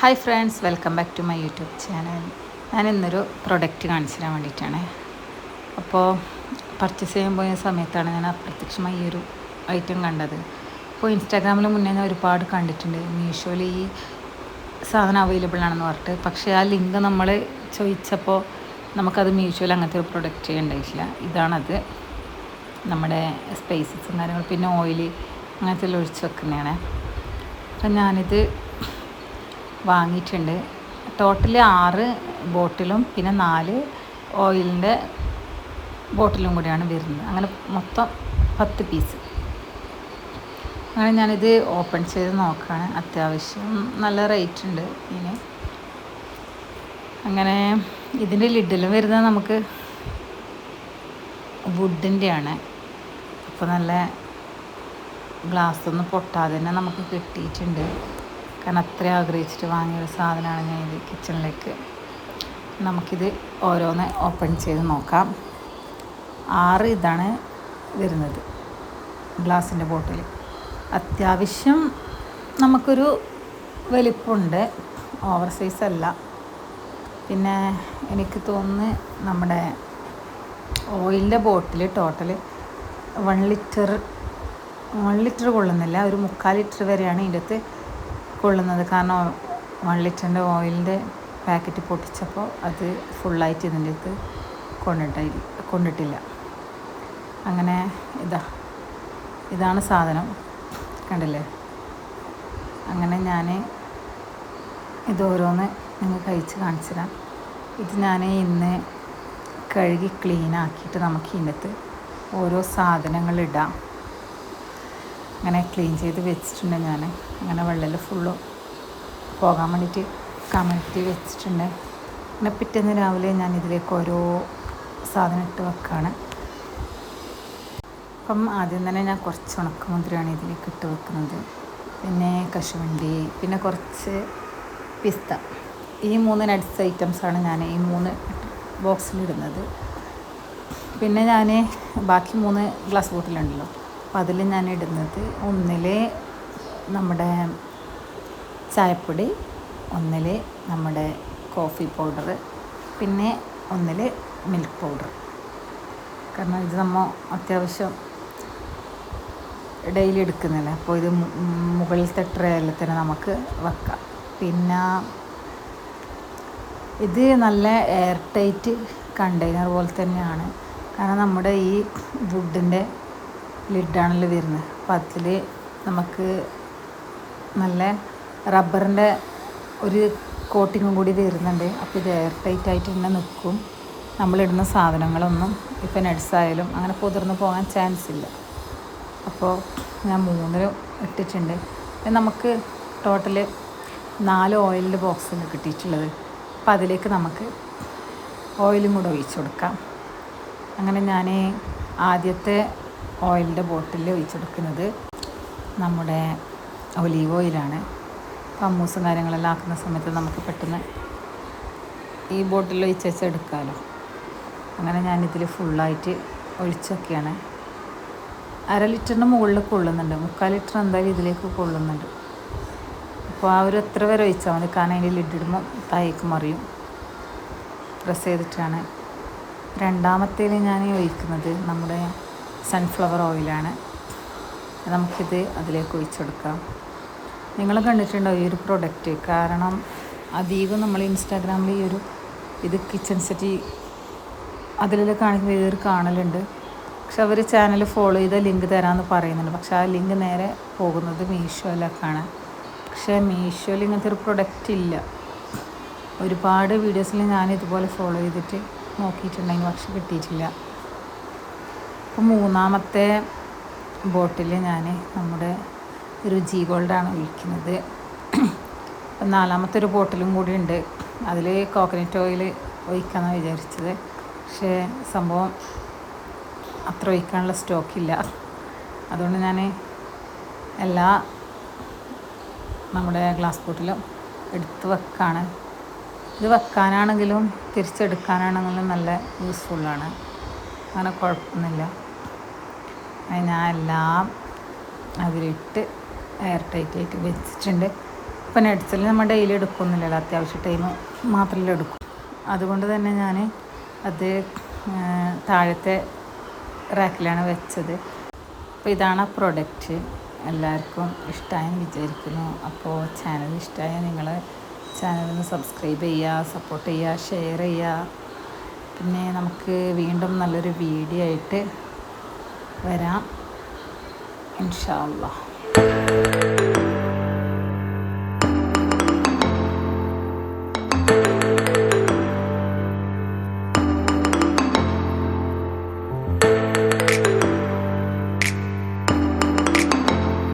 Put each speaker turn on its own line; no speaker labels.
Hi friends, welcome back to my YouTube channel. ഞാൻ ഇന്നൊരു product കാണിച്ചു തരാൻ വേണ്ടിയിട്ടാണ്. അപ്പോൾ പർച്ചേസ് ചെയ്യാൻ പോയ സമയത്താണ് ഞാൻ അപ്രത്യക്ഷമായി ഈ ഒരു ഐറ്റം കണ്ടത്. അപ്പോൾ ഇൻസ്റ്റാഗ്രാമിൽ മുന്നേ ഞാൻ ഒരുപാട് കണ്ടിട്ടുണ്ട്, മീഷോയിൽ ഈ സാധനം അവൈലബിൾ ആണെന്ന് പറഞ്ഞിട്ട്. പക്ഷേ ആ ലിങ്ക് നമ്മൾ ചോദിച്ചപ്പോൾ നമുക്കത് മീഷോയിൽ അങ്ങനത്തെ ഒരു പ്രൊഡക്റ്റ് ചെയ്യണ്ടായിട്ടില്ല. ഇതാണത്, നമ്മുടെ സ്പൈസസും കാര്യങ്ങളും പിന്നെ ഓയിൽ അങ്ങനത്തെ ഒഴിച്ച് വെക്കുന്നതാണ്. അപ്പം ഞാനിത് വാങ്ങിയിട്ടുണ്ട്. ടോട്ടൽ 6 ബോട്ടിലും പിന്നെ 4 ഓയിലിൻ്റെ ബോട്ടിലും കൂടിയാണ് വരുന്നത്. അങ്ങനെ മൊത്തം 10 പീസ്. അങ്ങനെ ഞാനിത് ഓപ്പൺ ചെയ്ത് നോക്കുകയാണ്. അത്യാവശ്യം നല്ല റേറ്റ് ഉണ്ട് ഇതിന്. അങ്ങനെ ഇതിൻ്റെ ലിഡിലും വരുന്നത് നമുക്ക് വുഡിൻ്റെയാണ്. അപ്പോൾ നല്ല ഗ്ലാസ്സൊന്നും പൊട്ടാതെ തന്നെ നമുക്ക് കിട്ടിയിട്ടുണ്ട്. കാരണം അത്ര ആഗ്രഹിച്ചിട്ട് വാങ്ങിയൊരു സാധനമാണ് ഞാൻ ഇത് കിച്ചണിലേക്ക്. നമുക്കിത് ഓരോന്ന് ഓപ്പൺ ചെയ്ത് നോക്കാം. 6 ഇതാണ് വരുന്നത്, ഗ്ലാസിൻ്റെ ബോട്ടിൽ. അത്യാവശ്യം നമുക്കൊരു വലിപ്പമുണ്ട്, ഓവർ സൈസ് അല്ല. പിന്നെ എനിക്ക് തോന്നുന്നു നമ്മുടെ ഓയിലിൻ്റെ ബോട്ടിൽ ടോട്ടൽ 1 ലിറ്റർ കൊള്ളുന്നില്ല, ഒരു 3/4 ലിറ്റർ വരെയാണ് ഇതിൻ്റെ അകത്ത് കൊള്ളുന്നത്. കാരണം 1 ലിറ്ററിൻ്റെ ഓയിലിൻ്റെ പാക്കറ്റ് പൊട്ടിച്ചപ്പോൾ അത് ഫുള്ളായിട്ട് ഇതിൻ്റെ അകത്ത് കൊണ്ടിട്ടില്ല. അങ്ങനെ ഇതാണ് സാധനം, കണ്ടില്ലേ? അങ്ങനെ ഞാൻ ഇത് ഓരോന്ന് നിങ്ങൾ കഴിച്ച് കാണിച്ചു തരാം. ഇത് ഞാൻ ഇന്ന് കഴുകി ക്ലീനാക്കിയിട്ട് നമുക്ക് ഇതിനകത്ത് ഓരോ സാധനങ്ങളിടാം. അങ്ങനെ ക്ലീൻ ചെയ്ത് വെച്ചിട്ടുണ്ട് ഞാൻ. അങ്ങനെ വെള്ളത്തിൽ ഫുള്ള് പോകാൻ വേണ്ടിയിട്ട് കമഴ്ത്തി വെച്ചിട്ടുണ്ട്. പിന്നെ പിറ്റേന്ന് രാവിലെ ഞാൻ ഇതിലേക്ക് ഓരോ സാധനം ഇട്ട് വെക്കുകയാണ്. അപ്പം ആദ്യം തന്നെ ഞാൻ കുറച്ച് ഉണക്കമുന്തിരിയാണ് ഇതിലേക്ക് ഇട്ട് വെക്കുന്നത്. പിന്നെ കശുവണ്ടി, പിന്നെ കുറച്ച് പിസ്ത. ഈ 3 നട്ട്സ് ഐറ്റംസാണ് ഞാൻ ഈ 3 ബോക്സിലിടുന്നത്. പിന്നെ ഞാൻ ബാക്കി 3 ഗ്ലാസ് ബോട്ടിലുണ്ടല്ലോ, അപ്പോൾ അതിൽ ഞാൻ ഇടുന്നത് ഒന്നിൽ നമ്മുടെ ചായപ്പൊടി, ഒന്നിൽ നമ്മുടെ കോഫി പൗഡർ, പിന്നെ ഒന്നിൽ മിൽക്ക് പൗഡർ. കാരണം ഇത് നമ്മൾ അത്യാവശ്യം ഡെയിലി എടുക്കുന്നില്ല, അപ്പോൾ ഇത് മുകളിലത്തെ ട്രേയിൽ തന്നെ നമുക്ക് വെക്കാം. പിന്നെ ഇത് നല്ല എയർ ടൈറ്റ് കണ്ടെയ്നർ പോലെ തന്നെയാണ്. കാരണം നമ്മുടെ ഈ വുഡിൻ്റെ ലിഡാണല്ലോ വരുന്നത്. അപ്പോൾ അതിൽ നമുക്ക് നല്ല റബ്ബറിൻ്റെ ഒരു കോട്ടിങ്ങും കൂടി വരുന്നുണ്ട്. അപ്പോൾ ഇത് എയർ ടൈറ്റ് ആയിട്ട് തന്നെ നിൽക്കും. നമ്മളിടുന്ന സാധനങ്ങളൊന്നും ഇപ്പോൾ നട്സായാലും അങ്ങനെ പൊതിർന്ന് പോകാൻ ചാൻസ് ഇല്ല. അപ്പോൾ ഞാൻ 3 ഇട്ടിട്ടുണ്ട്. നമുക്ക് ടോട്ടൽ 4 ഓയിലിൻ്റെ ബോക്സാണ് കിട്ടിയിട്ടുള്ളത്. അപ്പോൾ അതിലേക്ക് നമുക്ക് ഓയിലും കൂടെ ഒഴിച്ചു കൊടുക്കാം. അങ്ങനെ ഞാൻ ആദ്യത്തെ ഓയിലിൻ്റെ ബോട്ടിൽ ഒഴിച്ചെടുക്കുന്നത് നമ്മുടെ ഒലീവ് ഓയിലാണ്. കമ്മൂസും കാര്യങ്ങളെല്ലാം ആക്കുന്ന സമയത്ത് നമുക്ക് പെട്ടെന്ന് ഈ ബോട്ടിൽ ഒഴിച്ച് എടുക്കാമല്ലോ. അങ്ങനെ ഞാനിതിൽ ഫുള്ളായിട്ട് ഒഴിച്ചൊക്കെയാണ്. 1/2 ലിറ്ററിന് മുകളിൽ കൊള്ളുന്നുണ്ട്, 3/4 ലിറ്റർ എന്തായാലും ഇതിലേക്ക് കൊള്ളുന്നുണ്ട്. അപ്പോൾ ആ ഒരു എത്ര വരെ ഒഴിച്ചാൽ മതി, കാരണം അതിൻ്റെ ലിഡിടുമ്പോൾ താഴേക്ക് മറിയും. പ്രസ് ചെയ്തിട്ടാണ്. രണ്ടാമത്തേൽ ഞാൻ ഒഴിക്കുന്നത് നമ്മുടെ സൺഫ്ലവർ ഓയിലാണ്. നമുക്കിത് അതിലേക്ക് ഒഴിച്ചെടുക്കാം. നിങ്ങൾ കണ്ടിട്ടുണ്ടോ ഈ ഒരു പ്രൊഡക്റ്റ്? കാരണം അധികം നമ്മൾ ഇൻസ്റ്റാഗ്രാമിൽ ഇത് കിച്ചൺ സെറ്റ് അതിലെല്ലാം കാണിക്കുമ്പോൾ ഇതൊരു കാണലുണ്ട്. പക്ഷെ അവർ ചാനൽ ഫോളോ ചെയ്ത ലിങ്ക് തരാമെന്ന് പറയുന്നുണ്ട്. പക്ഷെ ആ ലിങ്ക് നേരെ പോകുന്നത് മീഷോയിലേക്കാണ്. പക്ഷേ മീഷോയിൽ ഇങ്ങനത്തെ ഒരു പ്രൊഡക്റ്റ് ഇല്ല. ഒരുപാട് വീഡിയോസിൽ ഞാൻ ഇതുപോലെ ഫോളോ ചെയ്തിട്ട് നോക്കിയിട്ടുണ്ടെങ്കിൽ പക്ഷെ കിട്ടിയിട്ടില്ല. അപ്പോൾ 3ാമത്തെ ബോട്ടിൽ ഞാൻ നമ്മുടെ രുചി ഗോൾഡാണ് ഒഴിക്കുന്നത്. അപ്പം 4ാമത്തെ ഒരു ബോട്ടിലും കൂടി ഉണ്ട്. അതിൽ കോക്കനട്ട് ഓയിൽ ഒഴിക്കാമെന്നാണ് വിചാരിച്ചത്. പക്ഷേ സംഭവം അത്ര ഒഴിക്കാനുള്ള സ്റ്റോക്കില്ല. അതുകൊണ്ട് ഞാൻ എല്ലാ നമ്മുടെ ഗ്ലാസ് ബോട്ടിലും എടുത്ത് വെക്കാണ്. ഇത് വെക്കാനാണെങ്കിലും തിരിച്ചെടുക്കാനാണെങ്കിലും നല്ല യൂസ്ഫുള്ളാണ്. അങ്ങനെ കുഴപ്പമൊന്നുമില്ല. ഞാൻ എല്ലാം അതിലിട്ട് എയർ ടൈറ്റായിട്ട് വെച്ചിട്ടുണ്ട്. ഇപ്പം നട്സിൽ നമ്മൾ ഡെയിലി എടുക്കുന്നില്ലല്ലോ, അത്യാവശ്യ ടൈം മാത്രമല്ലേ എടുക്കും. അതുകൊണ്ട് തന്നെ ഞാൻ അത് താഴത്തെ റാക്കിലാണ് വെച്ചത്. അപ്പോൾ ഇതാണ് പ്രൊഡക്റ്റ്. എല്ലാവർക്കും ഇഷ്ടമായെന്ന് വിചാരിക്കുന്നു. അപ്പോൾ ചാനൽ ഇഷ്ടമായ നിങ്ങൾ ചാനലൊന്ന് സബ്സ്ക്രൈബ് ചെയ്യുക, സപ്പോർട്ട് ചെയ്യുക, ഷെയർ ചെയ്യുക. പിന്നെ നമുക്ക് വീണ്ടും നല്ലൊരു വീഡിയോ ആയിട്ട് വരാം ഇൻഷാ അല്ലാഹ്.